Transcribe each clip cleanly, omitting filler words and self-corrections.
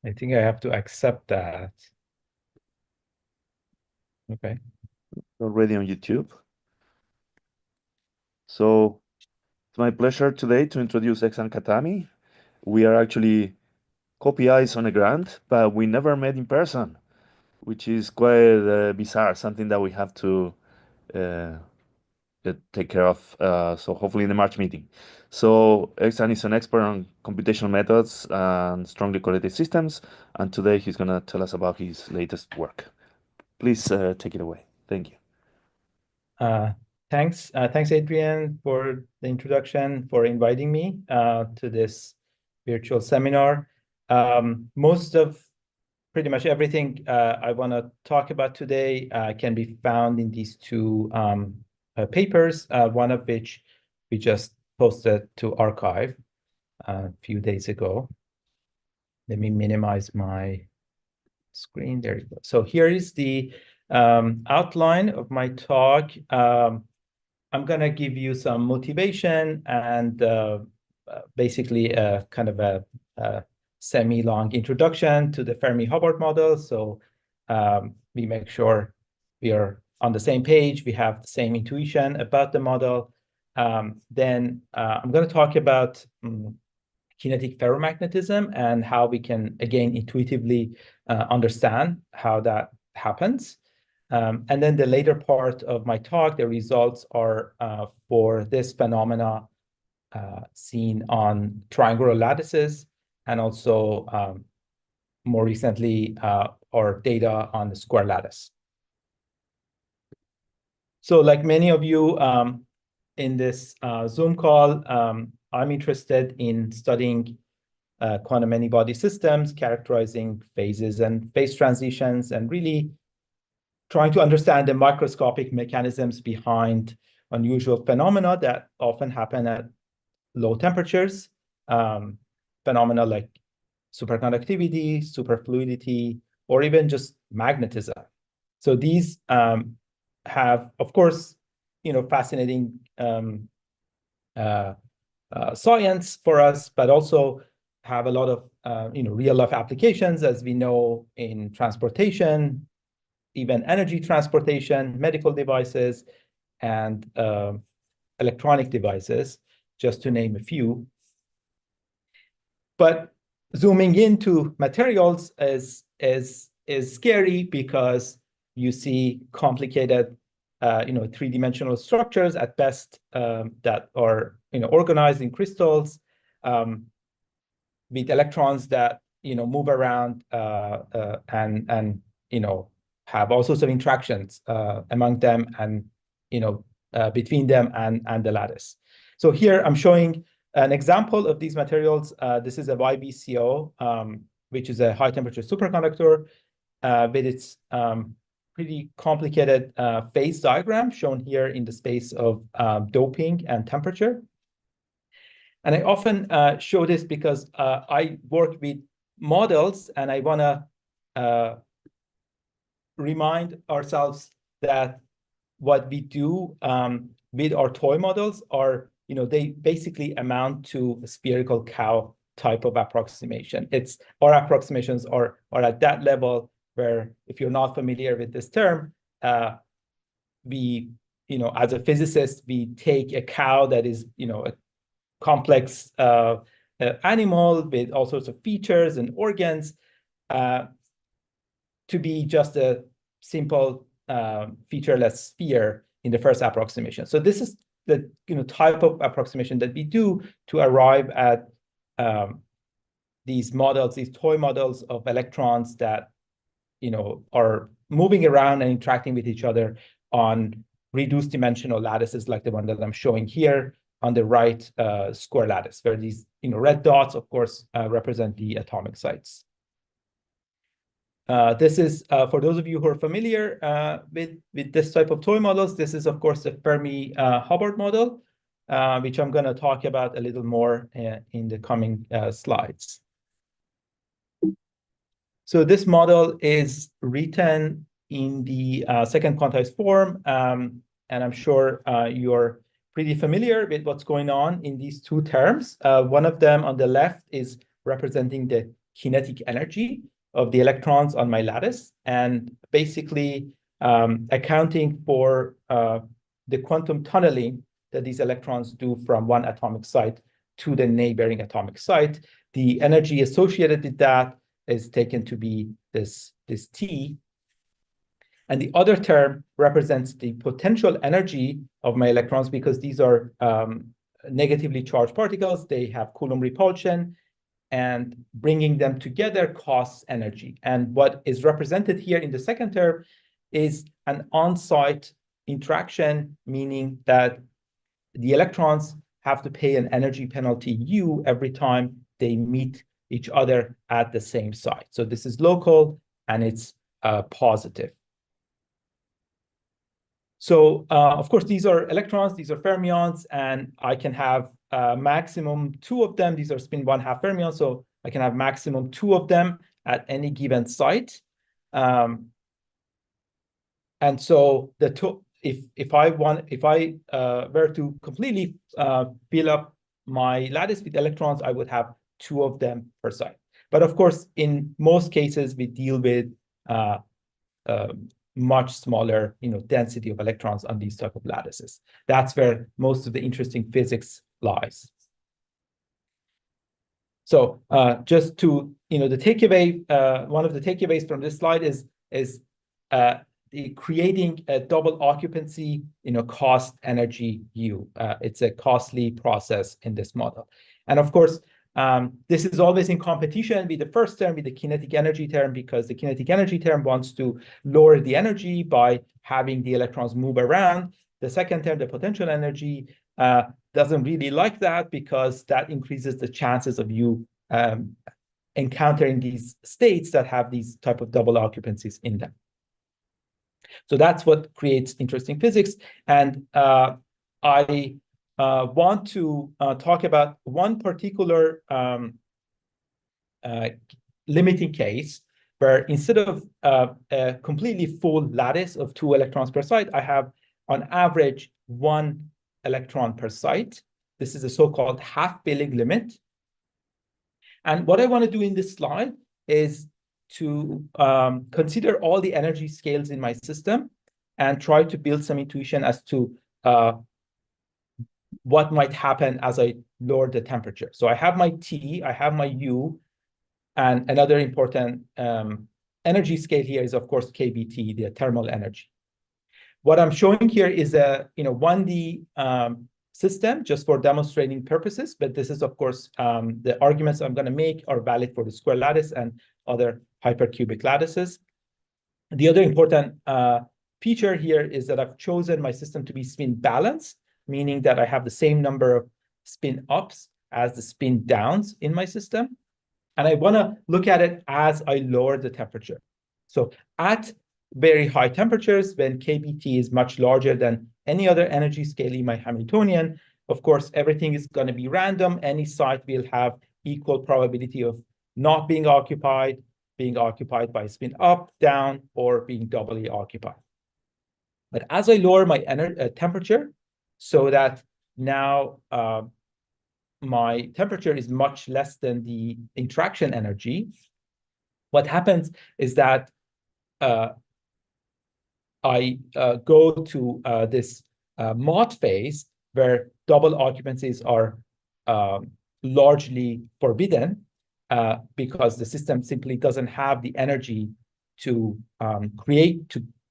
I think I have to accept that. Okay. Already on YouTube. So it's my pleasure today to introduce Ehsan Khatami. We are actually co-PIs on a grant, but we never met in person, which is quite bizarre, something that we have to uh, take care of. So hopefully in the March meeting. So Ehsan is an expert on computational methods and strongly correlated systems, and today he's going to tell us about his latest work. Please take it away. Thank you. Uh, thanks, Adrian, for the introduction, for inviting me to this virtual seminar. Most of pretty much everything I want to talk about today can be found in these two papers, one of which we just posted to archive a few days ago. Let me minimize my screen. There you go. So here is the outline of my talk. I'm going to give you some motivation and basically kind of a semi-long introduction to the Fermi-Hubbard model. So we make sure we are on the same page. We have the same intuition about the model. Then I'm going to talk about kinetic ferromagnetism and how we can, again, intuitively understand how that happens. And then the later part of my talk, the results are for this phenomena seen on triangular lattices, and also more recently, our data on the square lattice. So like many of you in this Zoom call, I'm interested in studying quantum many-body systems, characterizing phases and phase transitions, and really trying to understand the microscopic mechanisms behind unusual phenomena that often happen at low temperatures, phenomena like superconductivity, superfluidity, or even just magnetism. So these have, of course, fascinating science for us, but also have a lot of real life applications, as we know, in transportation, even energy transportation, medical devices, and electronic devices, just to name a few. But zooming into materials is scary because you see complicated, three-dimensional structures at best that are organized in crystals with electrons that move around and have all sorts of interactions among them and between them and the lattice. So here I'm showing an example of these materials. This is a YBCO, which is a high temperature superconductor with its pretty complicated phase diagram shown here in the space of doping and temperature. And I often show this because I work with models, and I want to remind ourselves that what we do with our toy models are, they basically amount to a spherical cow type of approximation. Our approximations are at that level where, if you're not familiar with this term, we, as a physicist, we take a cow that is, a complex animal with all sorts of features and organs to be just a simple featureless sphere in the first approximation. So this is the type of approximation that we do to arrive at these models, these toy models of electrons that are moving around and interacting with each other on reduced dimensional lattices like the one that I'm showing here on the right square lattice, where these red dots, of course, represent the atomic sites. This is, for those of you who are familiar with this type of toy models, this is, of course, the Fermi-Hubbard model, which I'm going to talk about a little more in the coming slides. So this model is written in the second quantized form, and I'm sure you're pretty familiar with what's going on in these two terms. One of them on the left is representing the kinetic energy of the electrons on my lattice, and basically accounting for the quantum tunneling that these electrons do from one atomic site to the neighboring atomic site. The energy associated with that is taken to be this T. And the other term represents the potential energy of my electrons, because these are negatively charged particles. They have Coulomb repulsion, and bringing them together costs energy. And what is represented here in the second term is an on-site interaction, meaning that the electrons have to pay an energy penalty U every time they meet each other at the same site. So this is local, and it's positive. So, of course, these are electrons, these are fermions, and I can have maximum 2 of them. These are spin 1/2 fermions, so I can have maximum 2 of them at any given site. And so if I were to completely fill up my lattice with electrons, I would have 2 of them per site. But of course, in most cases, we deal with much smaller, density of electrons on these type of lattices. That's where most of the interesting physics lies. So just to, the takeaway, one of the takeaways from this slide is creating a double occupancy, cost energy U. It's a costly process in this model. And of course, this is always in competition with the first term, with the kinetic energy term, because the kinetic energy term wants to lower the energy by having the electrons move around. The second term, the potential energy, doesn't really like that, because that increases the chances of you encountering these states that have these type of double occupancies in them. So that's what creates interesting physics. And I want to talk about one particular limiting case, where instead of a completely full lattice of 2 electrons per site, I have on average 1 electron per site. This is a so-called half-billing limit. And what I want to do in this slide is to consider all the energy scales in my system and try to build some intuition as to what might happen as I lower the temperature. So I have my T, I have my U, and another important energy scale here is, of course, KBT, the thermal energy. What I'm showing here is a 1D system just for demonstrating purposes, but this is, of course, the arguments I'm going to make are valid for the square lattice and other hypercubic lattices. The other important feature here is that I've chosen my system to be spin balanced, meaning that I have the same number of spin ups as the spin downs in my system. And I want to look at it as I lower the temperature. So at very high temperatures, when KBT is much larger than any other energy scale in my Hamiltonian, of course, everything is going to be random. Any site will have equal probability of not being occupied by spin up, down, or being doubly occupied. But as I lower my temperature, so that now my temperature is much less than the interaction energy, what happens is that I go to this mod phase where double occupancies are largely forbidden because the system simply doesn't have the energy to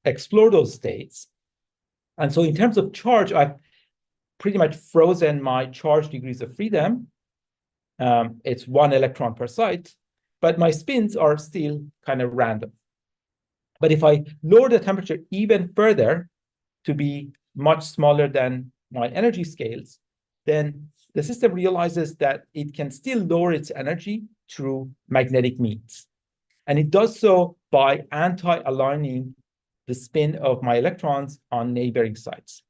explore those states. And so in terms of charge, I've pretty much frozen my charge degrees of freedom. It's 1 electron per site, but my spins are still kind of random. But if I lower the temperature even further to be much smaller than my energy scales, then the system realizes that it can still lower its energy through magnetic means. And it does so by anti-aligning the spin of my electrons on neighboring sites.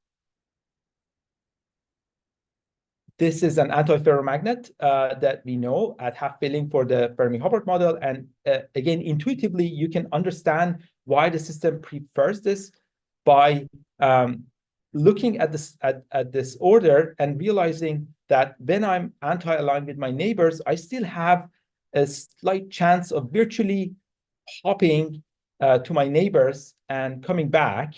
This is an anti-ferromagnet that we know at half-billing for the Fermi-Hubbard model. And again, intuitively, you can understand why the system prefers this by looking at this order and realizing that when I'm anti-aligned with my neighbors, I still have a slight chance of virtually hopping to my neighbors and coming back.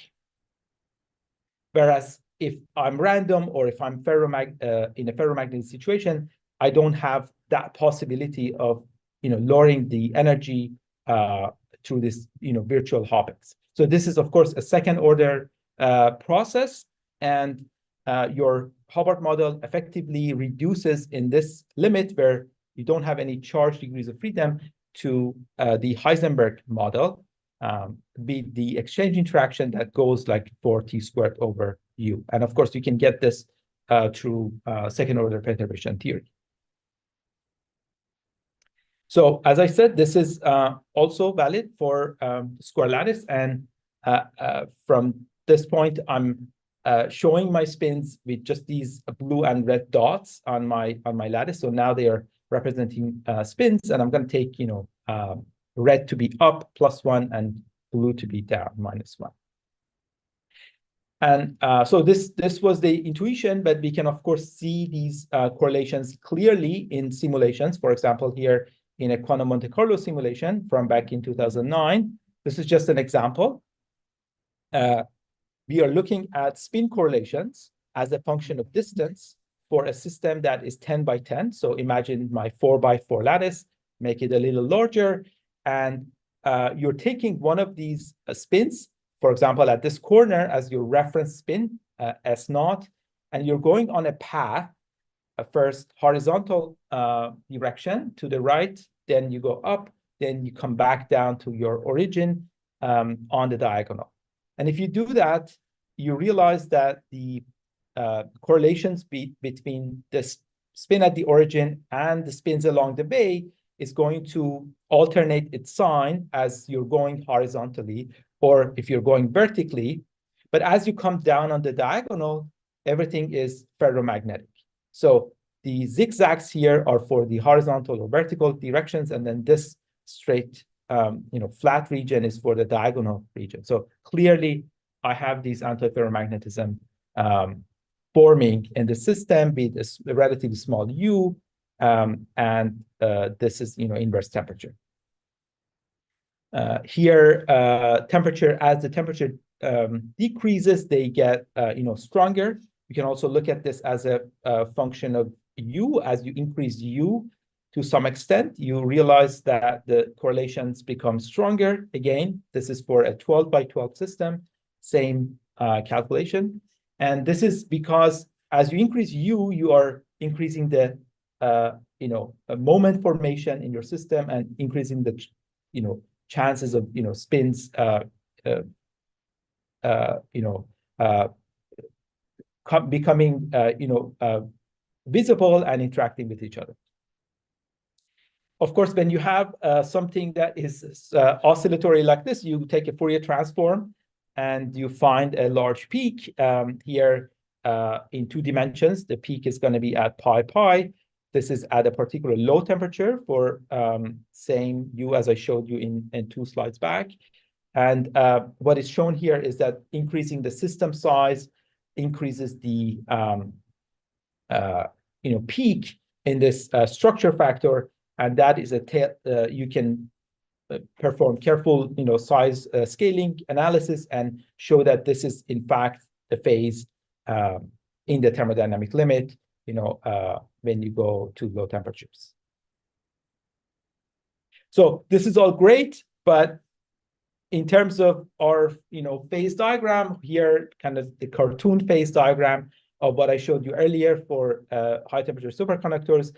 Whereas if I'm random or if I'm in a ferromagnetic situation, I don't have that possibility of lowering the energy through this virtual hoppings. So this is of course a second order process, and your Hubbard model effectively reduces in this limit where you don't have any charge degrees of freedom to the Heisenberg model, be the exchange interaction that goes like 4t squared over u. And of course, you can get this through second order perturbation theory. So as I said, this is also valid for square lattice. And from this point, I'm showing my spins with just these blue and red dots on my lattice. So now they are representing spins, and I'm going to take red to be up +1 and blue to be down -1. And so this was the intuition, but we can of course see these correlations clearly in simulations. For example, here in a quantum Monte Carlo simulation from back in 2009. This is just an example. We are looking at spin correlations as a function of distance for a system that is 10 by 10. So imagine my 4 by 4 lattice, make it a little larger, and you're taking one of these spins, for example, at this corner as your reference spin, S0, and you're going on a path, first horizontal direction to the right, then you go up, then you come back down to your origin on the diagonal. And if you do that, you realize that the correlations between the spin at the origin and the spins along the way is going to alternate its sign as you're going horizontally or if you're going vertically. But as you come down on the diagonal, everything is ferromagnetic. So the zigzags here are for the horizontal or vertical directions, and then this straight, flat region is for the diagonal region. So clearly, I have these anti-ferromagnetism forming in the system with a relatively small u, and this is inverse temperature. Here, temperature, as the temperature decreases, they get stronger. You can also look at this as a function of u. As you increase u to some extent, you realize that the correlations become stronger. Again, this is for a 12 by 12 system, same calculation. And this is because as you increase u, you are increasing the moment formation in your system and increasing the chances of spins becoming visible and interacting with each other. Of course, when you have something that is oscillatory like this, you take a Fourier transform and you find a large peak here in 2 dimensions. The peak is going to be at pi. This is at a particular low temperature for same u as I showed you in 2 slides back. And what is shown here is that increasing the system size increases the peak in this structure factor, and that is you can perform careful size scaling analysis and show that this is in fact the phase in the thermodynamic limit when you go to low temperatures. So this is all great, but in terms of our phase diagram here, kind of the cartoon phase diagram of what I showed you earlier for high temperature superconductors,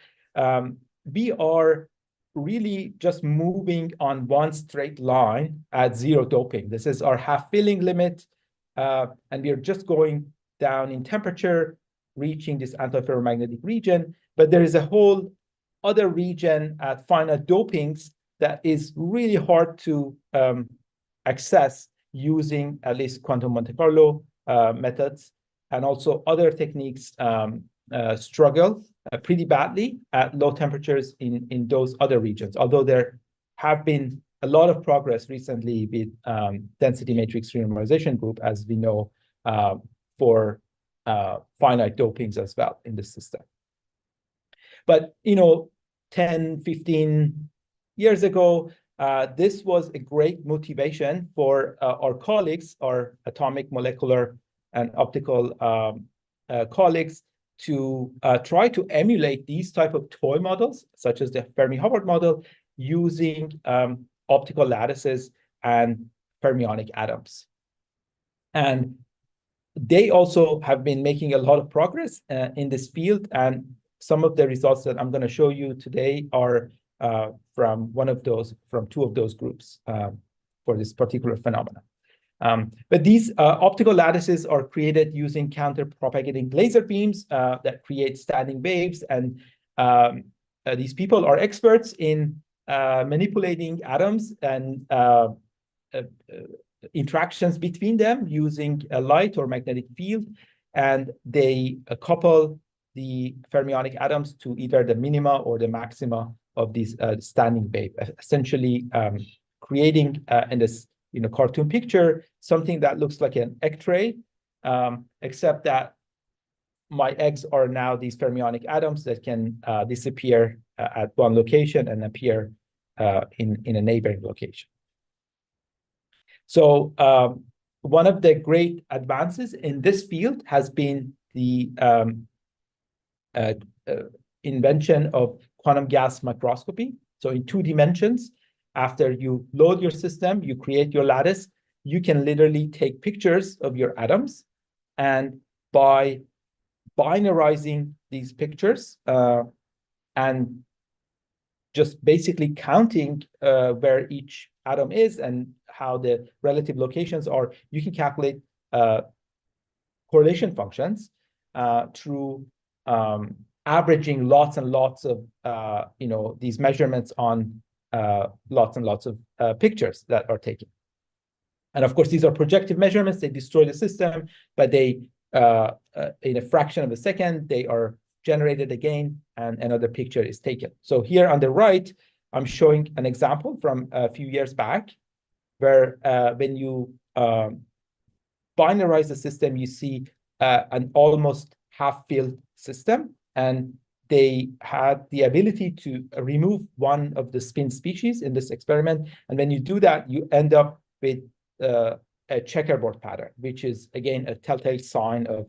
we are really just moving on one straight line at 0 doping. This is our half filling limit, and we are just going down in temperature, reaching this antiferromagnetic region. But there is a whole other region at finite dopings that is really hard to access using at least quantum Monte Carlo methods, and also other techniques struggle pretty badly at low temperatures in those other regions, although there have been a lot of progress recently with density matrix renormalization group, as we know, for finite dopings as well in the system. But 10, 15 years ago, this was a great motivation for our colleagues, our atomic, molecular, and optical colleagues to try to emulate these type of toy models, such as the Fermi-Hubbard model, using optical lattices and fermionic atoms. And they also have been making a lot of progress in this field, and some of the results that I'm going to show you today are from two of those groups for this particular phenomenon. But these optical lattices are created using counter-propagating laser beams that create standing waves, and these people are experts in manipulating atoms and interactions between them using a light or magnetic field, and they couple the fermionic atoms to either the minima or the maxima of these standing wave, essentially creating in this cartoon picture something that looks like an egg tray, except that my eggs are now these fermionic atoms that can disappear at one location and appear in a neighboring location. So one of the great advances in this field has been the invention of quantum gas microscopy. So in 2 dimensions, after you load your system, you create your lattice, you can literally take pictures of your atoms, and by binarizing these pictures and just basically counting where each atom is and how the relative locations are, you can calculate correlation functions through averaging lots and lots of these measurements on lots and lots of pictures that are taken. And of course, these are projective measurements. They destroy the system, but they in a fraction of a second, they are generated again, and another picture is taken. So here on the right, I'm showing an example from a few years back, where when you binarize the system, you see an almost half-filled system, and they had the ability to remove one of the spin species in this experiment. And when you do that, you end up with a checkerboard pattern, which is, again, a telltale sign of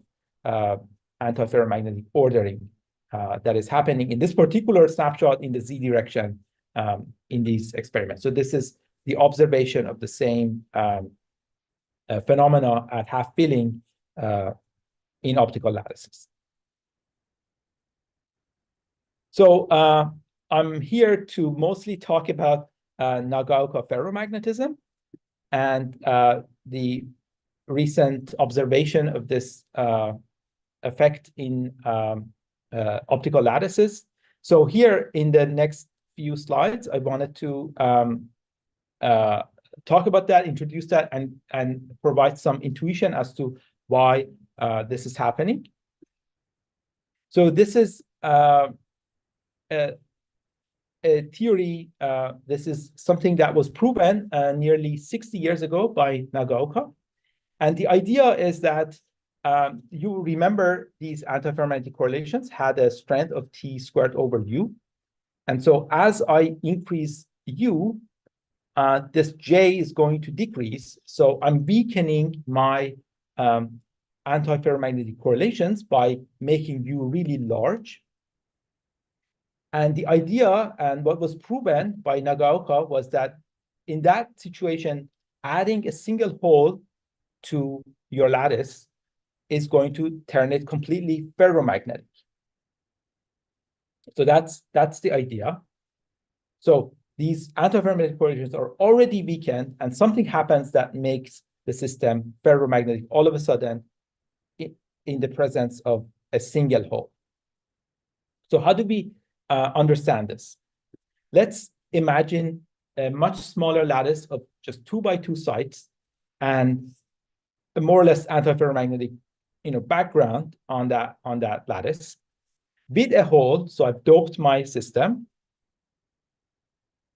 antiferromagnetic ordering that is happening in this particular snapshot in the z direction in these experiments. So this is the observation of the same phenomena at half filling in optical lattices. So I'm here to mostly talk about Nagaoka ferromagnetism and the recent observation of this effect in optical lattices. So here in the next few slides, I wanted to talk about that, introduce that, and provide some intuition as to why this is happening. So this is a theory. This is something that was proven nearly 60 years ago by Nagaoka. And the idea is that you remember these antiferromagnetic correlations had a strength of T squared over U. And so as I increase U, this J is going to decrease. So I'm weakening my antiferromagnetic correlations by making U really large. And the idea and what was proven by Nagaoka was that in that situation, adding a single hole to your lattice is going to turn it completely ferromagnetic. So that's the idea. So these antiferromagnetic correlations are already weakened, and something happens that makes the system ferromagnetic all of a sudden in the presence of a single hole. So how do we understand this? Let's imagine a much smaller lattice of just 2 by 2 sites and a more or less antiferromagnetic background on that lattice with a hole. So I've doped my system,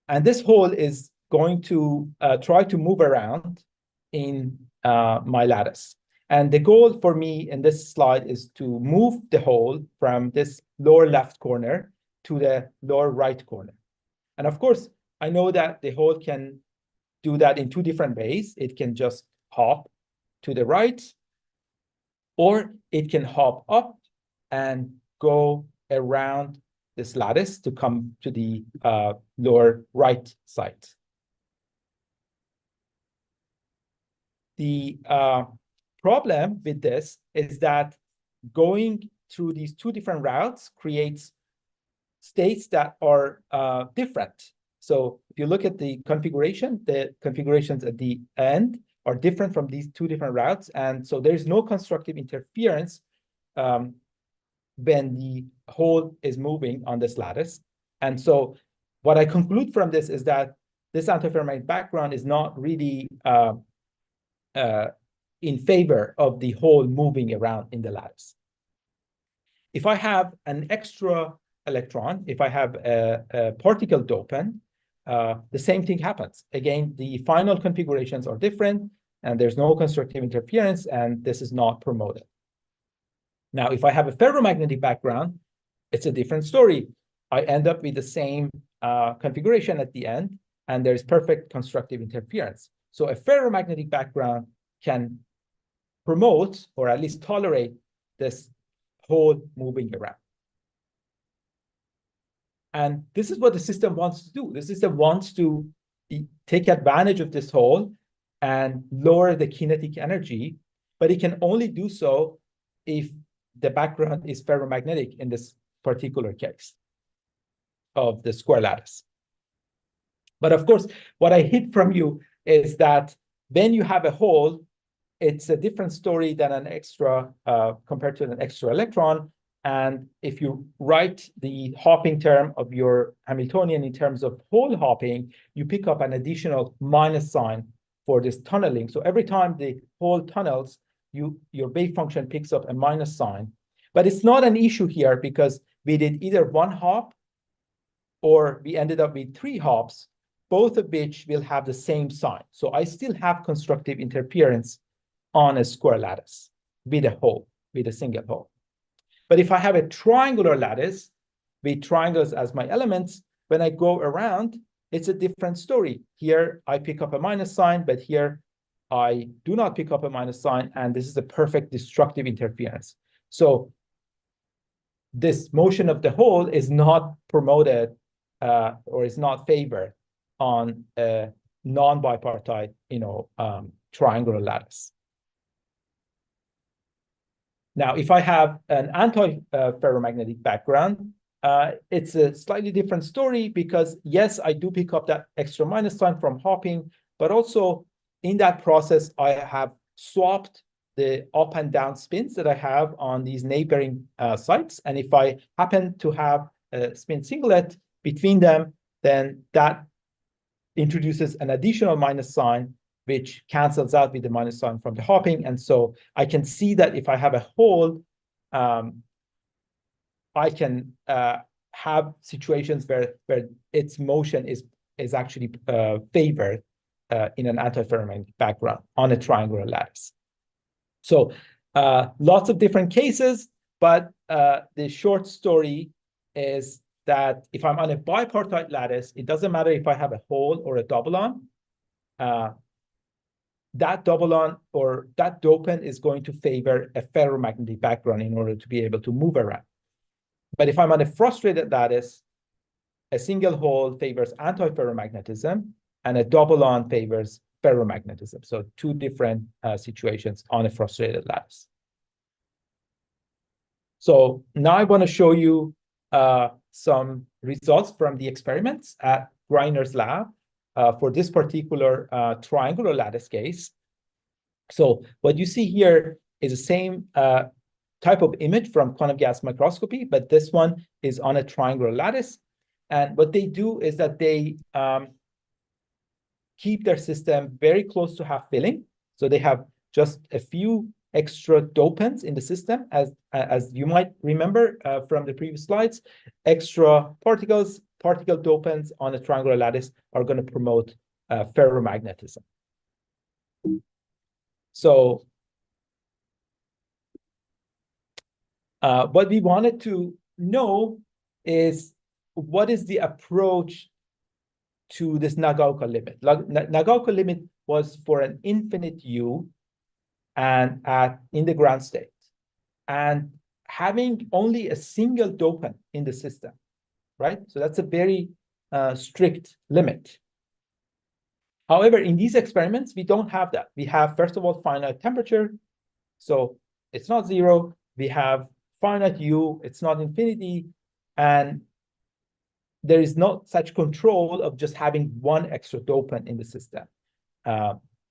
and this hole is going to try to move around in my lattice. And the goal for me in this slide is to move the hole from this lower left corner to the lower right corner. And of course, I know that the hole can do that in two different ways. It can just hop to the right, or it can hop up and go around this lattice to come to the lower right side. The problem with this is that going through these two different routes creates states that are different. So if you look at the configurations at the end are different from these two different routes. And so there's no constructive interference when the hole is moving on this lattice. And so what I conclude from this is that this antiferromagnetic background is not really in favor of the hole moving around in the lattice. If I have an extra electron, if I have a particle dopant, the same thing happens. Again, the final configurations are different, and there's no constructive interference, and this is not promoted. Now, if I have a ferromagnetic background, it's a different story. I end up with the same configuration at the end, and there's perfect constructive interference. So a ferromagnetic background can promote, or at least tolerate, this hole moving around. And this is what the system wants to do. The system wants to take advantage of this hole and lower the kinetic energy, but it can only do so if the background is ferromagnetic in this particular case of the square lattice. But of course, what I hid from you is that when you have a hole, it's a different story than an extra compared to an extra electron. And if you write the hopping term of your Hamiltonian in terms of hole hopping, you pick up an additional minus sign for this tunneling. So every time the hole tunnels, your wave function picks up a minus sign. But it's not an issue here because we did either one hop or we ended up with 3 hops, both of which will have the same sign. So I still have constructive interference on a square lattice with a hole, with a single hole. But if I have a triangular lattice with triangles as my elements, when I go around, it's a different story. Here, I pick up a minus sign, but here I do not pick up a minus sign, and this is a perfect destructive interference. So this motion of the hole is not promoted or is not favored on a non-bipartite, triangular lattice. Now, if I have an anti-ferromagnetic background, it's a slightly different story because, yes, I do pick up that extra minus sign from hopping, but also in that process, I have swapped the up and down spins that I have on these neighboring sites. And if I happen to have a spin singlet between them, then that introduces an additional minus sign, which cancels out with the minus sign from the hopping. And so I can see that if I have a hole, I can have situations where its motion is actually favored in an antiferromagnetic background on a triangular lattice. So lots of different cases, but the short story is that if I'm on a bipartite lattice, it doesn't matter if I have a hole or a double-on. That double-on or that dopant is going to favor a ferromagnetic background in order to be able to move around. But if I'm on a frustrated lattice, a single hole favors antiferromagnetism and a double-on favors ferromagnetism. So 2 different situations on a frustrated lattice. So now I want to show you some results from the experiments at Greiner's lab for this particular triangular lattice case. So what you see here is the same type of image from quantum gas microscopy, but this one is on a triangular lattice. And what they do is that they keep their system very close to half filling. So they have just a few extra dopants in the system, as you might remember from the previous slides. Extra particle dopants on a triangular lattice are going to promote ferromagnetism. So what we wanted to know is what is the approach to this Nagaoka limit? Nagaoka limit was for an infinite U and in the ground state, and having only a single dopant in the system, right? So that's a very strict limit. However, in these experiments, we don't have that. We have, first of all, finite temperature. So it's not zero. We have finite U, it's not infinity. And there is not such control of just having one extra dopant in the system.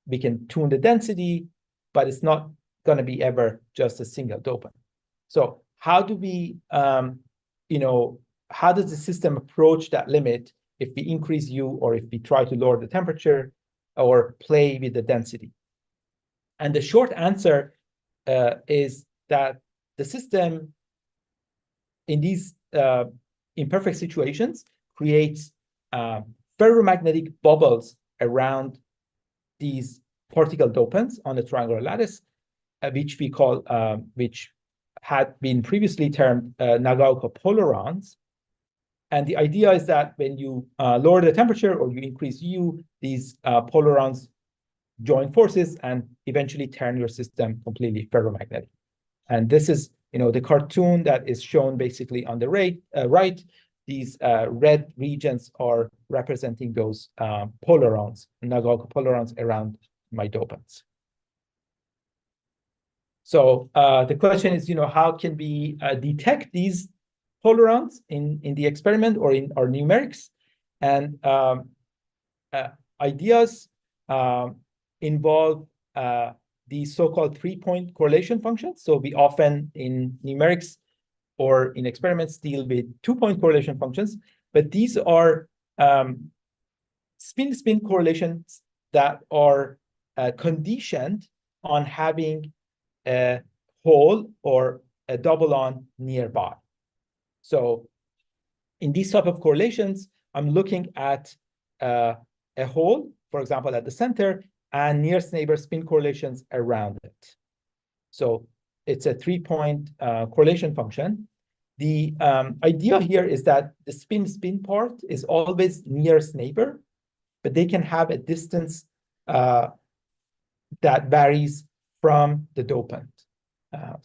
We can tune the density, but it's not going to be ever just a single dopant. So how do we, how does the system approach that limit if we increase U or if we try to lower the temperature or play with the density? And the short answer is that the system in these imperfect situations creates ferromagnetic bubbles around these particle dopants on the triangular lattice, which we call, which had been previously termed Nagaoka polarons. And the idea is that when you lower the temperature or you increase U, these polarons join forces and eventually turn your system completely ferromagnetic. And this is, the cartoon that is shown basically on the right. These red regions are representing those polarons, Nagaoka polarons around my dopants. So the question is, how can we detect these polarons in the experiment or in our numerics? And ideas involve these so-called three-point correlation functions. So we often in numerics or in experiments deal with two-point correlation functions, but these are spin-spin correlations that are conditioned on having a hole or a double-on nearby. So in these type of correlations, I'm looking at a hole, for example, at the center, and nearest neighbor spin correlations around it. So it's a three-point correlation function. The idea here is that the spin-spin part is always nearest neighbor, but they can have a distance that varies from the dopant.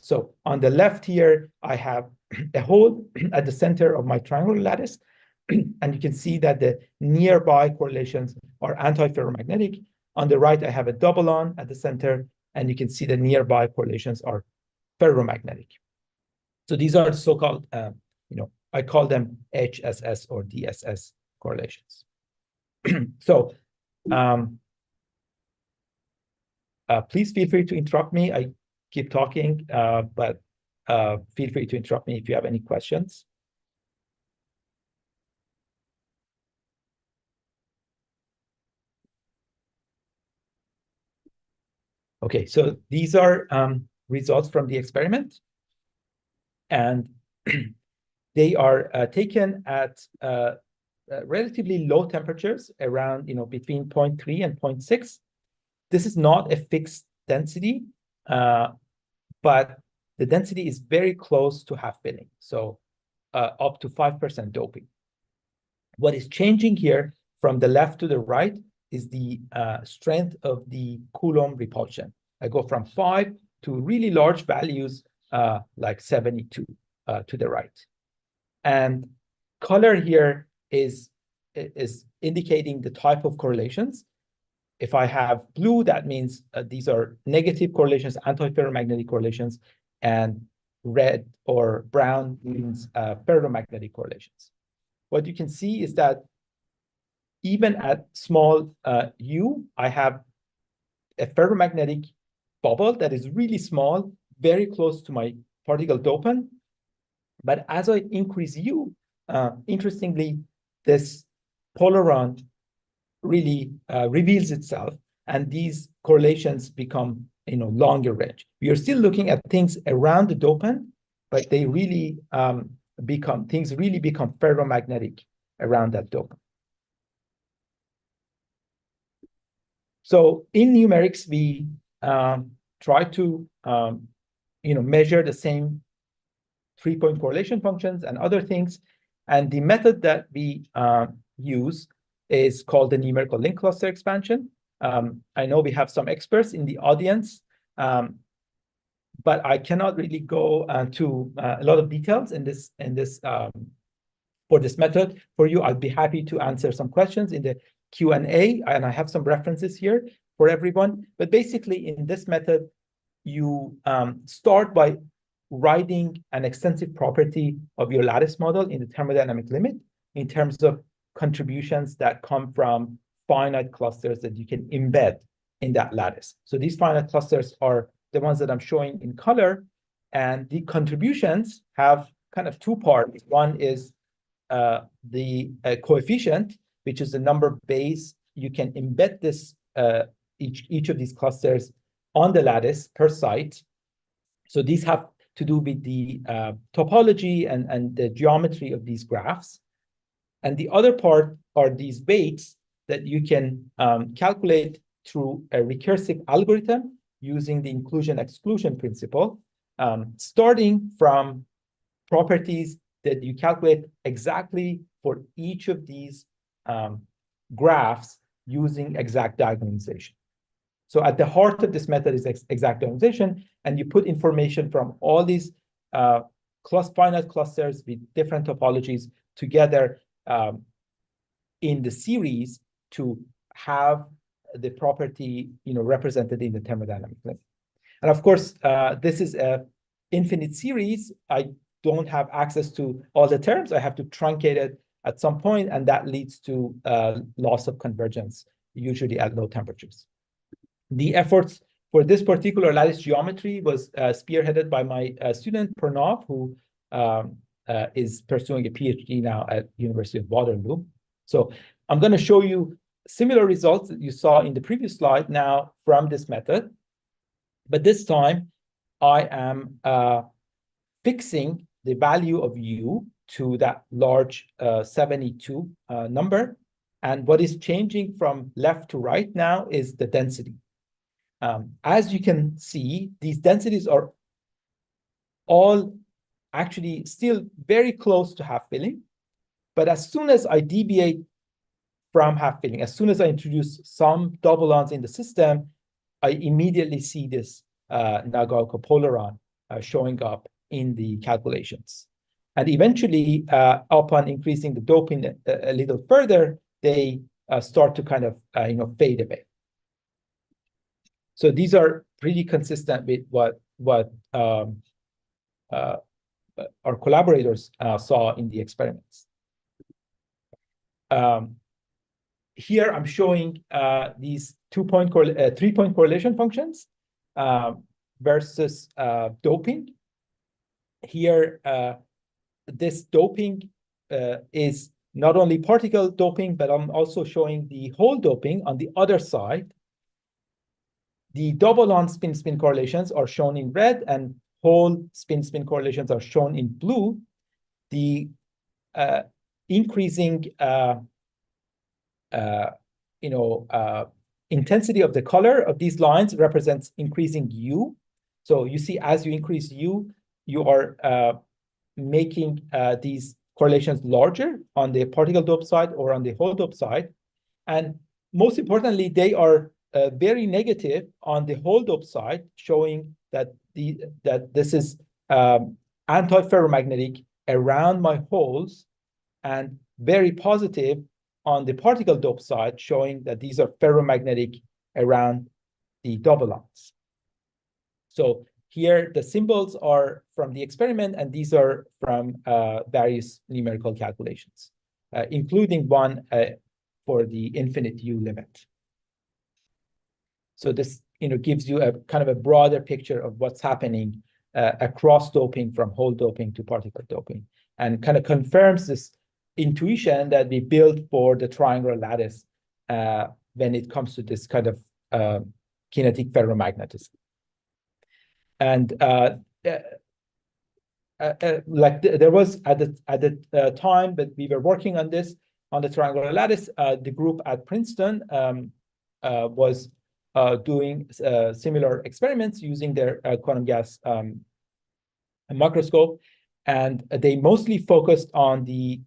So on the left here, I have a hole at the center of my triangular lattice, and you can see that the nearby correlations are anti-ferromagnetic. On the right, I have a double-on at the center, and you can see the nearby correlations are ferromagnetic. So these are so-called, I call them HSS or DSS correlations. So please feel free to interrupt me. I keep talking, but feel free to interrupt me if you have any questions. Okay, so these are results from the experiment, and they are taken at relatively low temperatures, around between 0.3 and 0.6. This is not a fixed density, but the density is very close to half filling, so up to 5% doping. What is changing here from the left to the right is the strength of the Coulomb repulsion. I go from 5 to really large values like 72 to the right. And color here is indicating the type of correlations. If I have blue, that means these are negative correlations, anti-ferromagnetic correlations, and red or brown means ferromagnetic correlations. What you can see is that even at small u, I have a ferromagnetic bubble that is really small, very close to my particle dopant. But as I increase u, interestingly, this polaron really reveals itself, and these correlations become longer range. We are still looking at things around the dopant, but they really become ferromagnetic around that dopant. So in numerics, we try to measure the same three-point correlation functions and other things, And the method that we use is called the numerical link cluster expansion. I know we have some experts in the audience, but I cannot really go to a lot of details in this for this method. For you, I'd be happy to answer some questions in the Q&A, and I have some references here for everyone. But basically, in this method, you start by writing an extensive property of your lattice model in the thermodynamic limit in terms of contributions that come from finite clusters that you can embed in that lattice. So these finite clusters are the ones that I'm showing in color, and the contributions have kind of two parts. One is the coefficient, which is the number base. You can embed this each of these clusters on the lattice per site. So these have to do with the topology and the geometry of these graphs. And the other part are these weights that you can calculate through a recursive algorithm using the inclusion-exclusion principle, starting from properties that you calculate exactly for each of these graphs using exact diagonalization. So at the heart of this method is exact diagonalization, and you put information from all these finite clusters with different topologies together in the series to have the property, represented in the thermodynamic limit. And of course, this is an infinite series. I don't have access to all the terms. I have to truncate it at some point, and that leads to loss of convergence, usually at low temperatures. The efforts for this particular lattice geometry was spearheaded by my student, Pranav, who is pursuing a PhD now at University of Waterloo. So I'm going to show you similar results that you saw in the previous slide now from this method. But this time, I am fixing the value of U to that large 72 number. And what is changing from left to right now is the density. As you can see, these densities are all actually still very close to half filling. But as soon as I deviate from half filling, as soon as I introduce some double bonds in the system, I immediately see this Nagaoka polaron showing up in the calculations. And eventually, upon increasing the doping a little further, they start to kind of fade away. So these are pretty consistent with what our collaborators saw in the experiments. Here I'm showing these 3-point correlation functions versus doping. Here, this doping is not only particle doping, but I'm also showing the whole doping on the other side. The double-on spin-spin correlations are shown in red, and whole spin-spin correlations are shown in blue. The increasing intensity of the color of these lines represents increasing U. So you see, as you increase U, you are making these correlations larger on the particle dope side or on the whole dope side. And most importantly, they are very negative on the whole dope side, showing that this is anti-ferromagnetic around my holes, and very positive on the particle dope side, showing that these are ferromagnetic around the double bonds. So here the symbols are from the experiment, and these are from various numerical calculations, including one for the infinite U limit. So this gives you a kind of a broader picture of what's happening across doping, from whole doping to particle doping, and kind of confirms this intuition that we built for the triangular lattice when it comes to this kind of kinetic ferromagnetism. And there was at the time that we were working on this, on the triangular lattice, the group at Princeton was doing similar experiments using their quantum gas microscope. And they mostly focused on the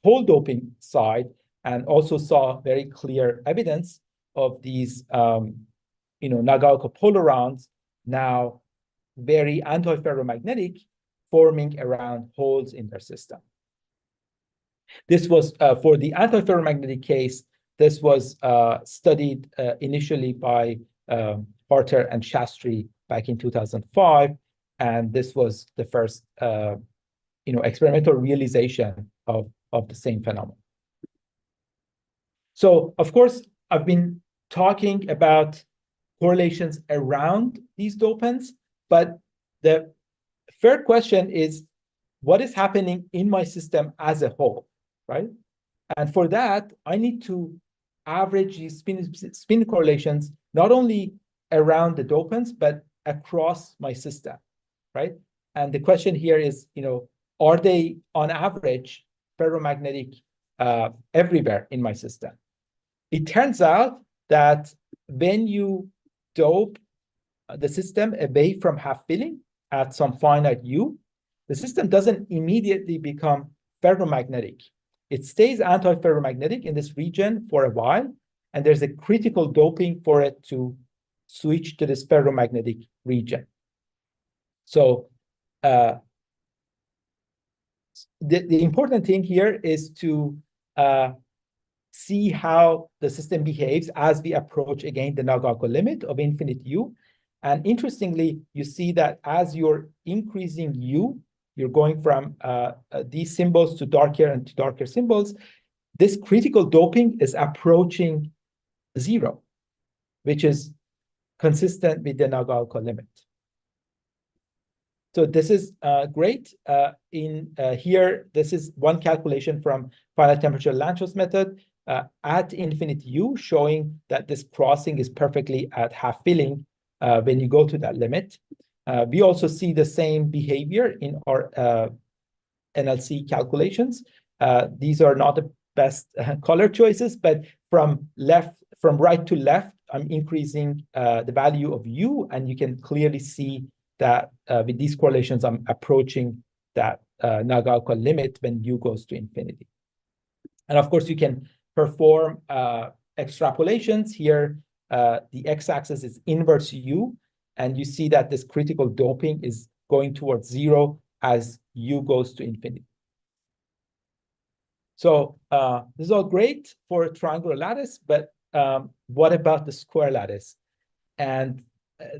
hole doping side and also saw very clear evidence of these Nagaoka polarons now very anti-ferromagnetic, forming around holes in their system. This was for the anti-ferromagnetic case. This was studied initially by Harter and Shastri back in 2005, and this was the first experimental realization of the same phenomenon. So, of course, I've been talking about correlations around these dopants, but the third question is, what is happening in my system as a whole, right? And for that, I need to average these spin correlations, not only around the dopants, but across my system, right? And the question here is, are they on average ferromagnetic everywhere in my system? It turns out that when you dope the system away from half filling at some finite U, the system doesn't immediately become ferromagnetic. It stays anti-ferromagnetic in this region for a while, and there's a critical doping for it to switch to this ferromagnetic region. So the important thing here is to see how the system behaves as we approach, again, the Nagaoka limit of infinite U. And interestingly, you see that as you're increasing U, you're going from these symbols to darker and to darker symbols, this critical doping is approaching 0, which is consistent with the Nagaoka limit. So this is great. Here, this is one calculation from finite temperature Lanczos method at infinite U, showing that this crossing is perfectly at half filling when you go to that limit. We also see the same behavior in our NLC calculations. These are not the best color choices, but from right to left, I'm increasing the value of U, and you can clearly see that with these correlations, I'm approaching that Nagaoka limit when U goes to infinity. And of course, you can perform extrapolations here. The x-axis is inverse U, and you see that this critical doping is going towards 0 as U goes to infinity. So this is all great for a triangular lattice, but what about the square lattice? And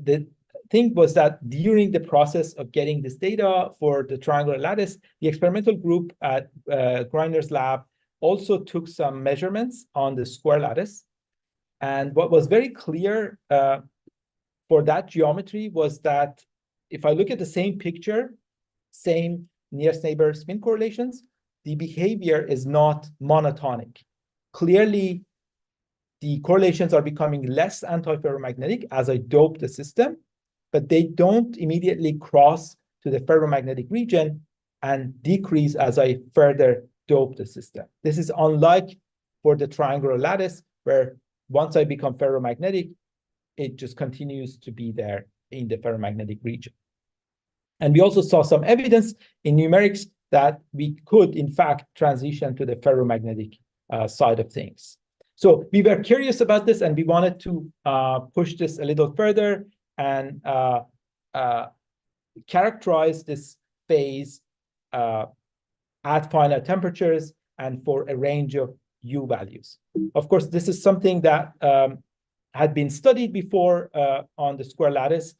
the thing was that during the process of getting this data for the triangular lattice, the experimental group at Grinder's lab also took some measurements on the square lattice. And what was very clear for that geometry was that if I look at the same picture, same nearest neighbor spin correlations, the behavior is not monotonic. Clearly, the correlations are becoming less anti-ferromagnetic as I dope the system, but they don't immediately cross to the ferromagnetic region and decrease as I further dope the system. This is unlike for the triangular lattice, where once I become ferromagnetic, it just continues to be there in the ferromagnetic region. And we also saw some evidence in numerics that we could, in fact, transition to the ferromagnetic side of things. So we were curious about this, and we wanted to push this a little further and characterize this phase at finite temperatures and for a range of U values. Of course, this is something that had been studied before on the square lattice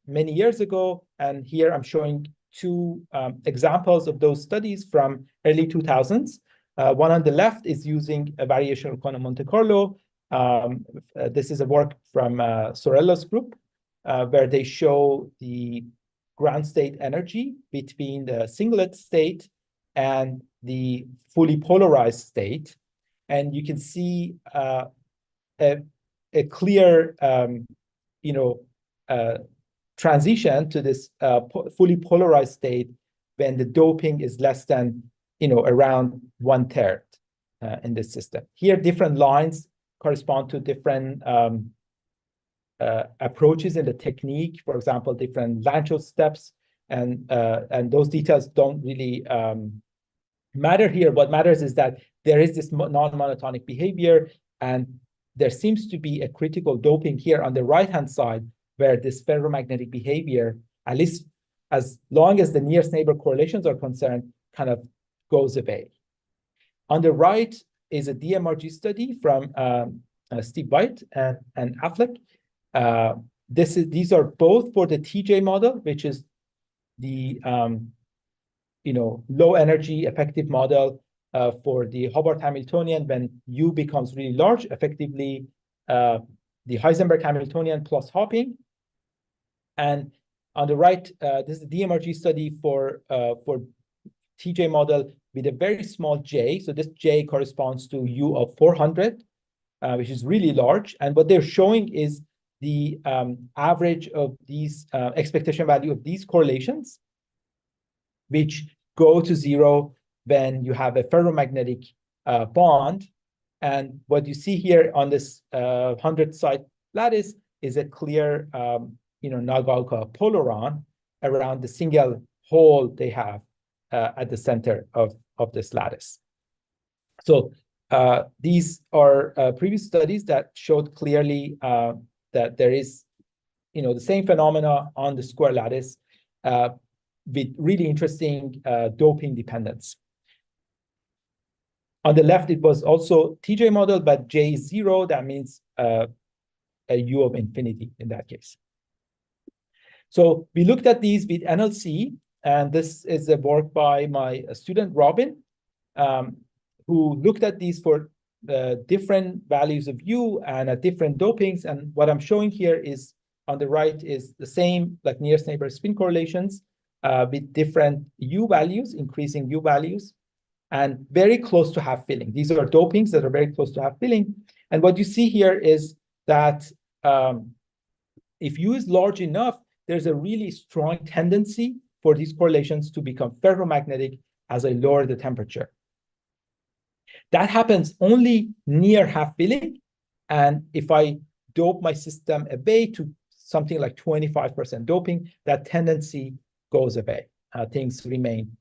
many years ago. And here I'm showing two examples of those studies from early 2000s. One on the left is using a variational quantum Monte Carlo. This is a work from Sorello's group, where they show the ground state energy between the singlet state and the fully polarized state. And you can see a clear transition to this fully polarized state when the doping is less than around 1/3 in this system. Here, different lines correspond to different approaches in the technique. For example, different Lanczos steps and those details don't really matter here. What matters is that there is this non-monotonic behavior, and there seems to be a critical doping here on the right-hand side, where this ferromagnetic behavior, at least as long as the nearest neighbor correlations are concerned, kind of goes away. On the right is a DMRG study from Steve White and Affleck. These are both for the TJ model, which is the low energy effective model for the Hubbard Hamiltonian when U becomes really large, effectively the Heisenberg Hamiltonian plus hopping. And on the right, this is the DMRG study for TJ model with a very small j. So this j corresponds to U of 400, which is really large. And what they're showing is the average of these expectation value of these correlations, which go to zero when you have a ferromagnetic bond. And what you see here on this 100-site lattice is a clear Nagaoka polaron around the single hole they have at the center of this lattice. So these are previous studies that showed clearly that there is the same phenomena on the square lattice with really interesting doping dependence. On the left, it was also TJ model, but J is 0. That means a U of infinity in that case. So we looked at these with NLC, and this is a work by my student, Robin, who looked at these for different values of U and at different dopings. And what I'm showing here is on the right is the same like nearest neighbor spin correlations with different U values, increasing U values, and very close to half filling. These are dopings that are very close to half filling. And what you see here is that if U is large enough, there's a really strong tendency for these correlations to become ferromagnetic as I lower the temperature. That happens only near half filling. And if I dope my system away to something like 25% doping, that tendency goes away. Things remain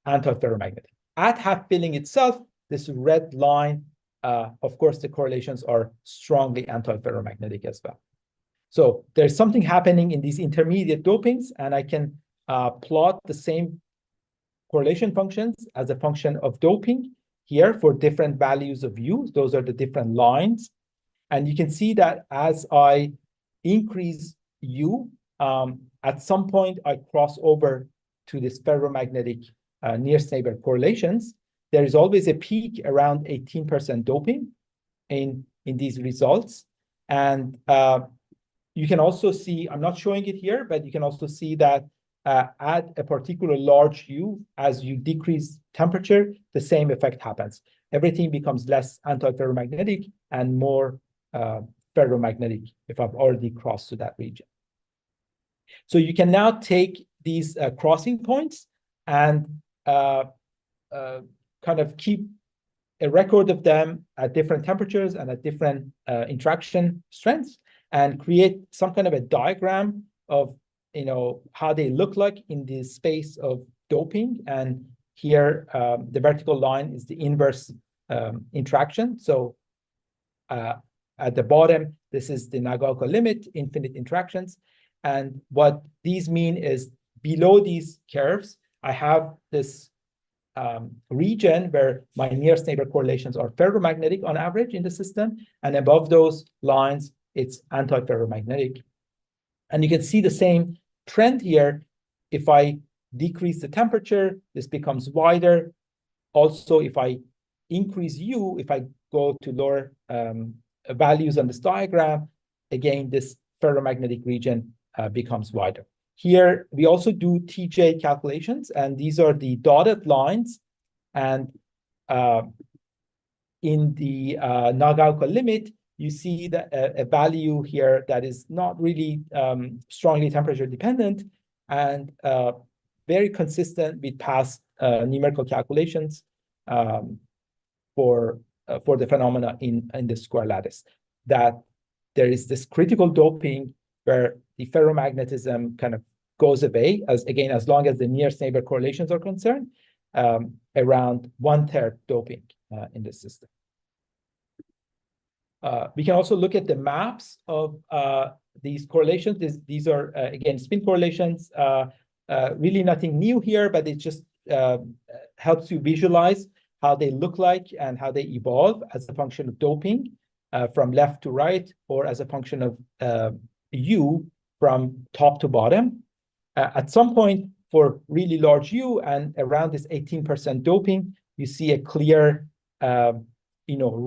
anti-ferromagnetic. At half filling itself, this red line, of course, the correlations are strongly anti-ferromagnetic as well. So there's something happening in these intermediate dopings, and I can plot the same correlation functions as a function of doping here for different values of U. Those are the different lines. And you can see that as I increase U, at some point I cross over to this ferromagnetic nearest neighbor correlations. There is always a peak around 18% doping in these results. And you can also see, I'm not showing it here, but you can also see that at a particular large U, as you decrease temperature, the same effect happens. Everything becomes less anti-ferromagnetic and more ferromagnetic if I've already crossed to that region. So you can now take these crossing points and kind of keep a record of them at different temperatures and at different interaction strengths, and create some kind of a diagram of how they look like in the space of doping. And here the vertical line is the inverse interaction. So at the bottom, this is the Nagaoka limit, infinite interactions. And what these mean is below these curves, I have this region where my nearest neighbor correlations are ferromagnetic on average in the system. And above those lines, it's anti-ferromagnetic. And you can see the same trend here. If I decrease the temperature, this becomes wider. Also, if I increase U, if I go to lower values on this diagram, again, this ferromagnetic region becomes wider. Here, we also do TJ calculations, and these are the dotted lines. And in the Nagaoka limit, you see that a value here that is not really strongly temperature dependent and very consistent with past numerical calculations for the phenomena in the square lattice, that there is this critical doping where the ferromagnetism kind of goes away, as long as the nearest neighbor correlations are concerned, around 1/3 doping in the system. We can also look at the maps of these correlations. These are, again, spin correlations. Really nothing new here, but it just helps you visualize how they look like and how they evolve as a function of doping from left to right, or as a function of U from top to bottom. At some point, for really large U and around this 18% doping, you see a clear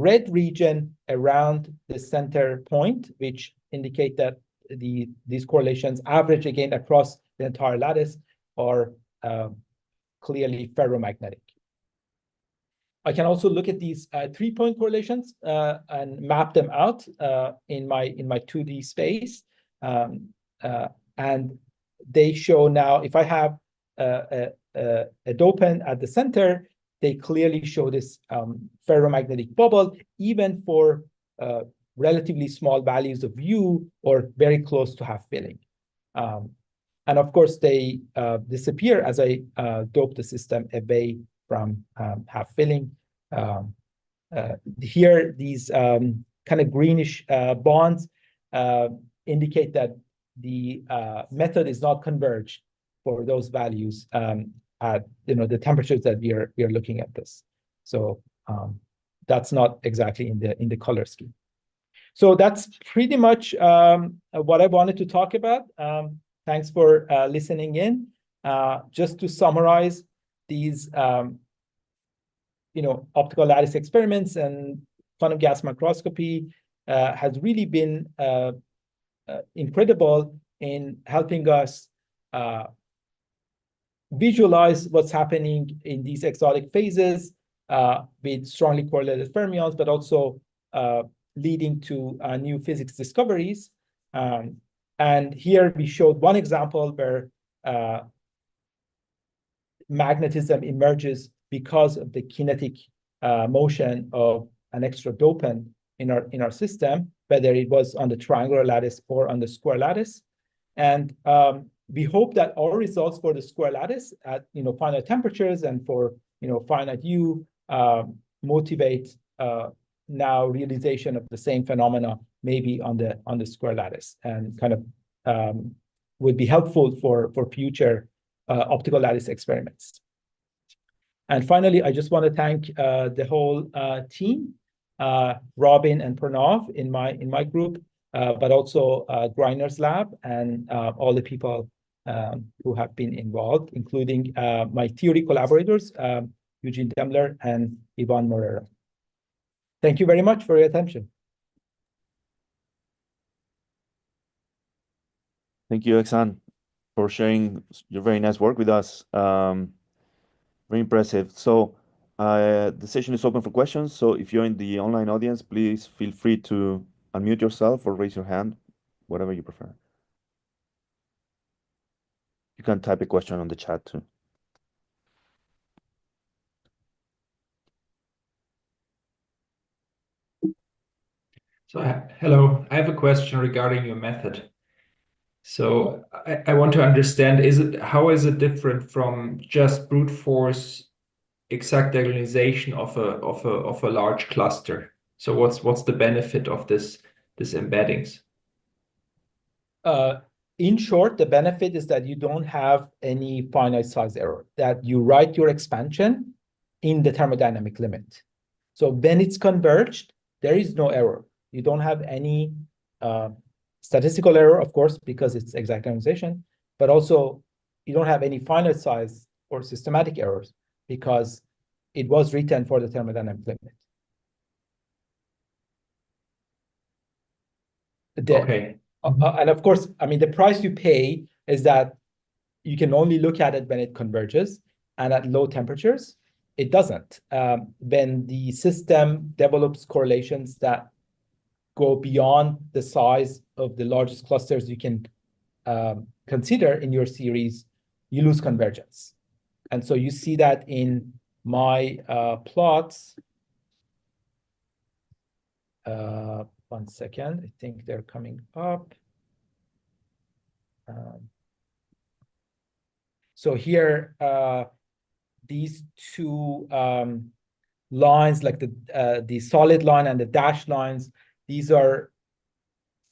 red region around the center point, which indicate that these correlations average again across the entire lattice are clearly ferromagnetic. I can also look at these 3-point correlations and map them out in my 2D space, and they show now if I have a dopant at the center, they clearly show this ferromagnetic bubble, even for relatively small values of U or very close to half filling. And of course, they disappear as I dope the system away from half filling. Here, these kind of greenish bonds indicate that the method is not converged for those values at the temperatures that we are looking at this. So that's not exactly in the color scheme. So that's pretty much what I wanted to talk about. Thanks for listening in. Just to summarize, these optical lattice experiments and quantum gas microscopy has really been incredible in helping us visualize what's happening in these exotic phases with strongly correlated fermions, but also leading to new physics discoveries. And here we showed one example where magnetism emerges because of the kinetic motion of an extra dopant in our system, whether it was on the triangular lattice or on the square lattice. And we hope that our results for the square lattice at finite temperatures and for finite U motivate now realization of the same phenomena maybe on the square lattice, and kind of would be helpful for future optical lattice experiments. And finally, I just want to thank the whole team, Robin and Pranav in my group, but also Griner's lab and all the people who have been involved, including my theory collaborators, Eugene Demler and Ivan Morera. Thank you very much for your attention. Thank you, Ehsan, for sharing your very nice work with us. Very impressive. So the session is open for questions. So if you're in the online audience, please feel free to unmute yourself or raise your hand, whatever you prefer. You can type a question on the chat too. So, hello, I have a question regarding your method. So I want to understand, how is it different from just brute force exact diagonalization of a large cluster? So what's the benefit of this embeddings? In short, the benefit is that you don't have any finite size error, that you write your expansion in the thermodynamic limit. So when it's converged, there is no error. You don't have any statistical error, of course, because it's exact diagonalization, but also you don't have any finite size or systematic errors because it was written for the thermodynamic limit. Okay. And of course, I mean, the price you pay is that you can only look at it when it converges, and at low temperatures, it doesn't. When the system develops correlations that go beyond the size of the largest clusters you can consider in your series, you lose convergence. And so you see that in my plots. One second, I think they're coming up. So here, these two lines, like the solid line and the dashed lines, these are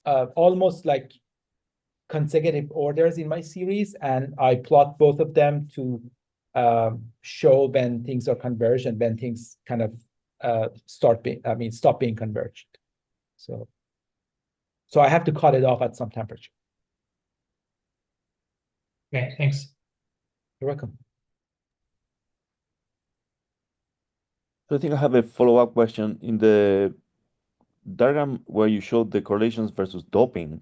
almost like consecutive orders in my series, and I plot both of them to show when things are converged and when things kind of stop being converged. So I have to cut it off at some temperature. Okay, thanks. You're welcome. So I think I have a follow-up question. In the diagram where you showed the correlations versus doping,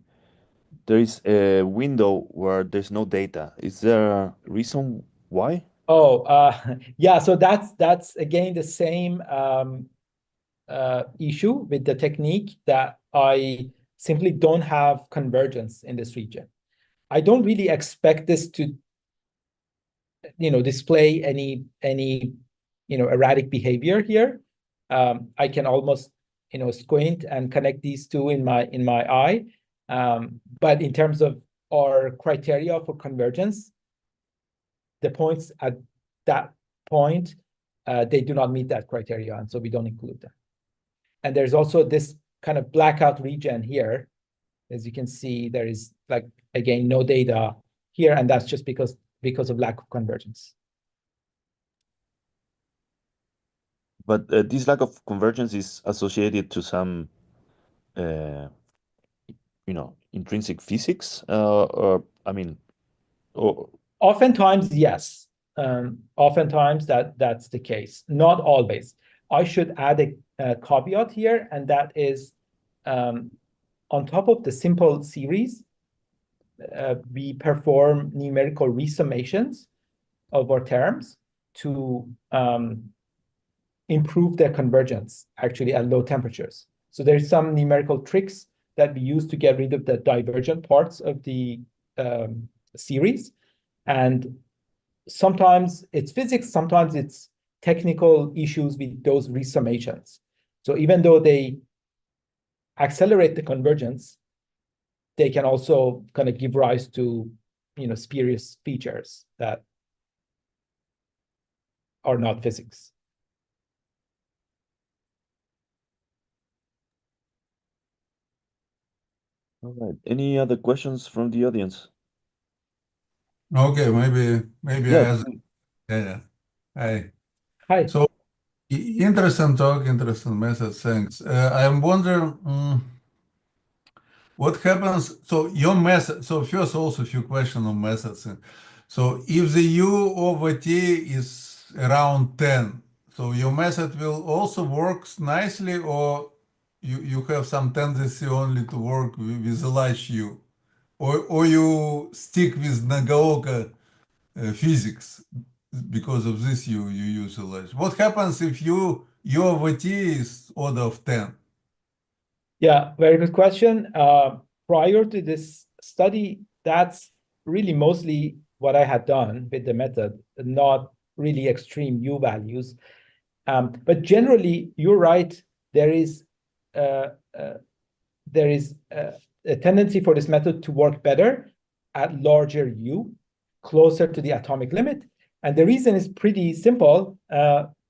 there is a window where there's no data. Is there a reason why? Oh, yeah. So that's again the same issue with the technique, that I simply don't have convergence in this region. I don't really expect this to, display any erratic behavior here. I can almost squint and connect these two in my eye. But in terms of our criteria for convergence, the points at that point, they do not meet that criteria, and so we don't include them. And there's also this kind of blackout region here. As you can see, there is, like, again, no data here, and that's just because of lack of convergence. But this lack of convergence is associated to some, intrinsic physics, or I mean, or Oftentimes, yes. Oftentimes that's the case. Not always. I should add a caveat here, and that is, on top of the simple series, we perform numerical resummations of our terms to improve their convergence, actually, at low temperatures. So there's some numerical tricks that we use to get rid of the divergent parts of the series. And sometimes it's physics, sometimes it's technical issues with those resummations. So even though they accelerate the convergence, they can also kind of give rise to, spurious features that are not physics. all right. Any other questions from the audience? Okay, maybe I Yeah. ask. Yeah. Hi. Hi. So interesting talk, interesting method. Thanks. I'm wondering what happens. So your method. So first, also a few questions on methods. So if the U over T is around 10, so your method will also work nicely, or you have some tendency only to work with a large U, or you stick with Nagaoka physics. Because of this, you use a large. What happens if U over T is order of 10? Yeah, very good question. Prior to this study, that's really mostly what I had done with the method, not really extreme U values. But generally, you're right. There is a tendency for this method to work better at larger U, closer to the atomic limit. And the reason is pretty simple.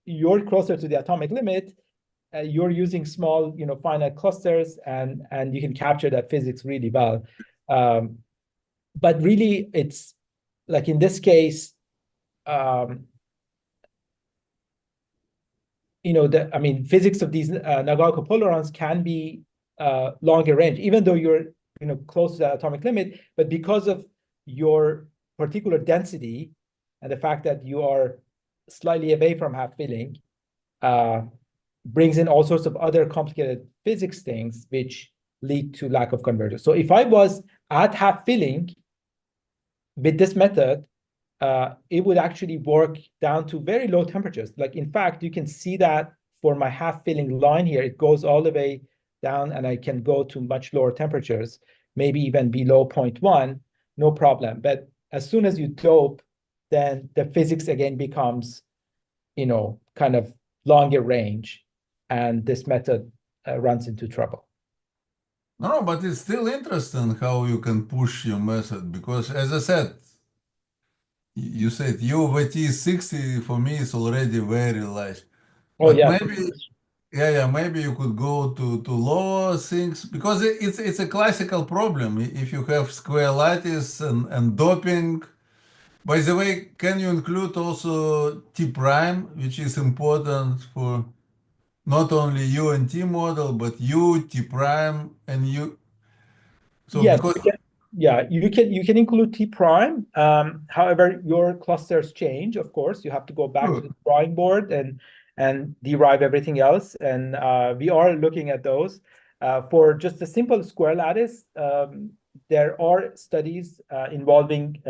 You're closer to the atomic limit, you're using small, finite clusters, and you can capture that physics really well. But really, it's like in this case, physics of these Nagaoka polarons can be longer range, even though you're close to the atomic limit. But because of your particular density and the fact that you are slightly away from half filling, brings in all sorts of other complicated physics things which lead to lack of convergence. So if I was at half filling with this method, it would actually work down to very low temperatures. Like, in fact, you can see that for my half filling line here, it goes all the way down, and I can go to much lower temperatures, maybe even below 0.1, no problem. But as soon as you dope, then the physics again becomes, kind of longer range, and this method runs into trouble. No, but it's still interesting how you can push your method, because, as I said, you said U over T is 60, for me it's already very large. Oh But yeah, maybe, yeah, maybe you could go to lower things because it's a classical problem. If you have square lattice and doping. By the way, can you include also T prime, which is important for not only U and T model, but U, T prime, and U. So yes, because you can include T prime. However, your clusters change, of course. You have to go back to the drawing board and derive everything else. And we are looking at those. For just a simple square lattice, there are studies involving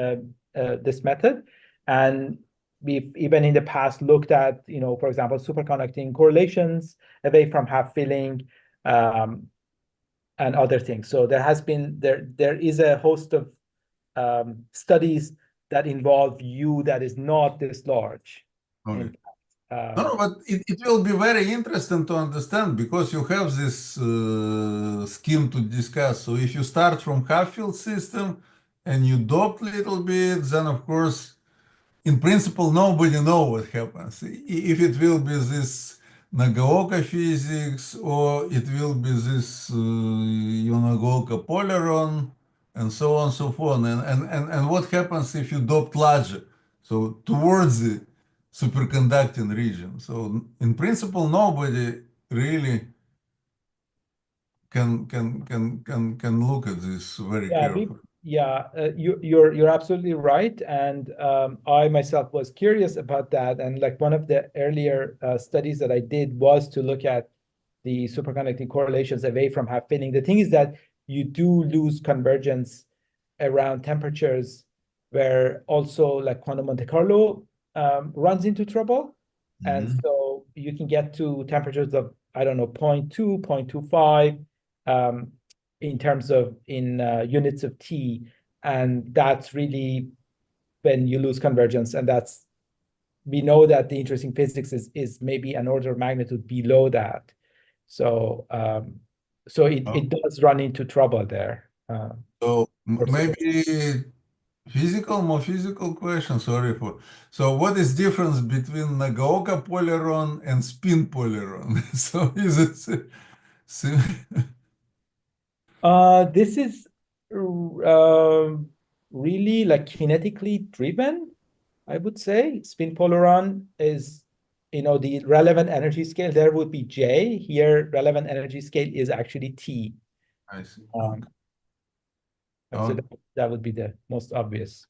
this method. And we've even in the past looked at, for example, superconducting correlations away from half filling. And other things. So there is a host of studies that involve U that is not this large. okay. In fact, No, but it will be very interesting to understand because you have this scheme to discuss. So if you start from half-field system and you dope a little bit, then of course in principle, nobody knows what happens. If it will be this Nagaoka physics or it will be this Nagaoka polaron and so on and so forth. And what happens if you dope larger? So towards the superconducting region. So in principle, nobody really can look at this very carefully. You're absolutely right, and I myself was curious about that. And like one of the earlier studies that I did was to look at the superconducting correlations away from half filling. The thing is that you do lose convergence around temperatures where also like quantum Monte Carlo runs into trouble. And so you can get to temperatures of, I don't know, 0.2, 0.25 in terms of units of T. And that's really when you lose convergence. And we know that the interesting physics is maybe an order of magnitude below that. So it does run into trouble there. So maybe more physical question, sorry for. So what is difference between Nagaoka polaron and spin polaron? So is it This is really like kinetically driven, I would say. Spin polaron is, the relevant energy scale there would be J. Here, relevant energy scale is actually T. I see. So that would be the most obvious.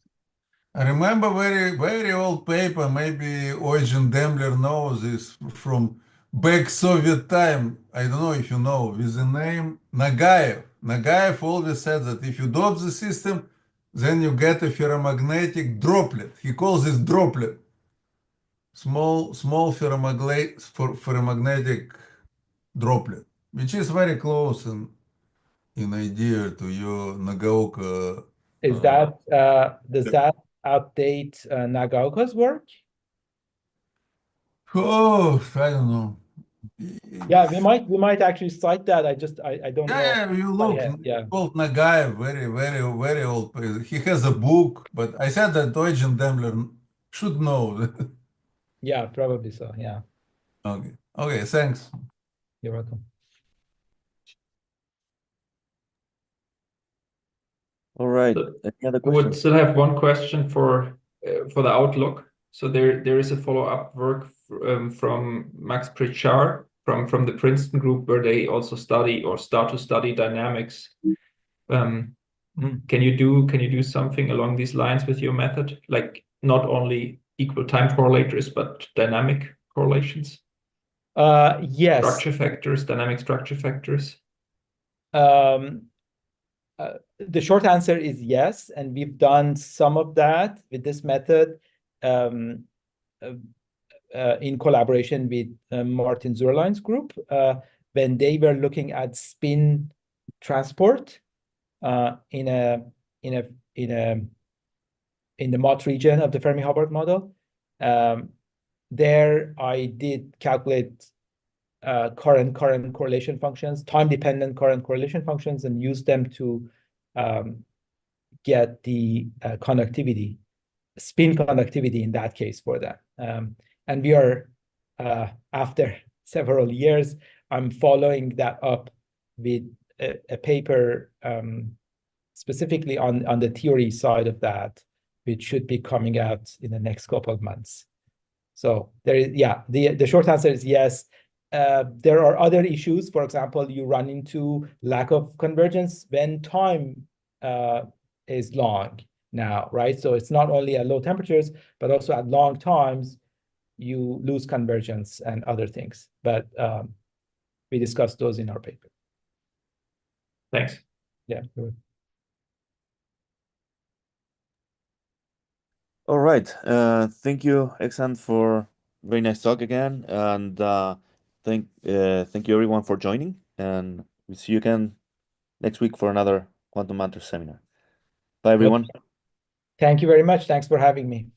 I remember very, very old paper, maybe Eugen Dembler knows this from back Soviet time. I don't know if you know, with the name Nagaev. Nagaev always said that if you dope the system, then you get a ferromagnetic droplet. He calls this droplet. Small ferromagnetic droplet, which is very close in idea to your Nagaoka. Does that outdate Nagaoka's work? Oh, I don't know. Yeah, we might actually cite that. I don't know. Yeah, you look, Yeah. called Nagaev, very, very, very old. He has a book, but I said that Eugen Dembler should know. Yeah, probably so. Yeah. Okay, thanks. You're welcome. All right. Any other questions? Would still have one question for the outlook. So there is a follow-up work from Max Prichard from the Princeton group where they also study or start to study dynamics. Can you do something along these lines with your method, like not only equal time correlators but dynamic correlations? Yes. Structure factors, dynamic structure factors. The short answer is yes, and we've done some of that with this method in collaboration with Martin Zurlein's group when they were looking at spin transport in the Mott region of the Fermi-Hubbard model. There, I did calculate current correlation functions, time-dependent current correlation functions, and use them to get the conductivity. spin conductivity in that case for them. And we are, after several years, I'm following that up with a paper specifically on the theory side of that, which should be coming out in the next couple of months. So there is, yeah, the short answer is yes. There are other issues. For example, you run into lack of convergence when time is long now, right? So it's not only at low temperatures, but also at long times, you lose convergence and other things. But we discussed those in our paper. Thanks. Yeah. All right. Thank you, Ehsan, for very nice talk again. And thank you everyone for joining. And we'll see you again next week for another Quantum Matter seminar. Bye, everyone. Thank you very much. Thanks for having me.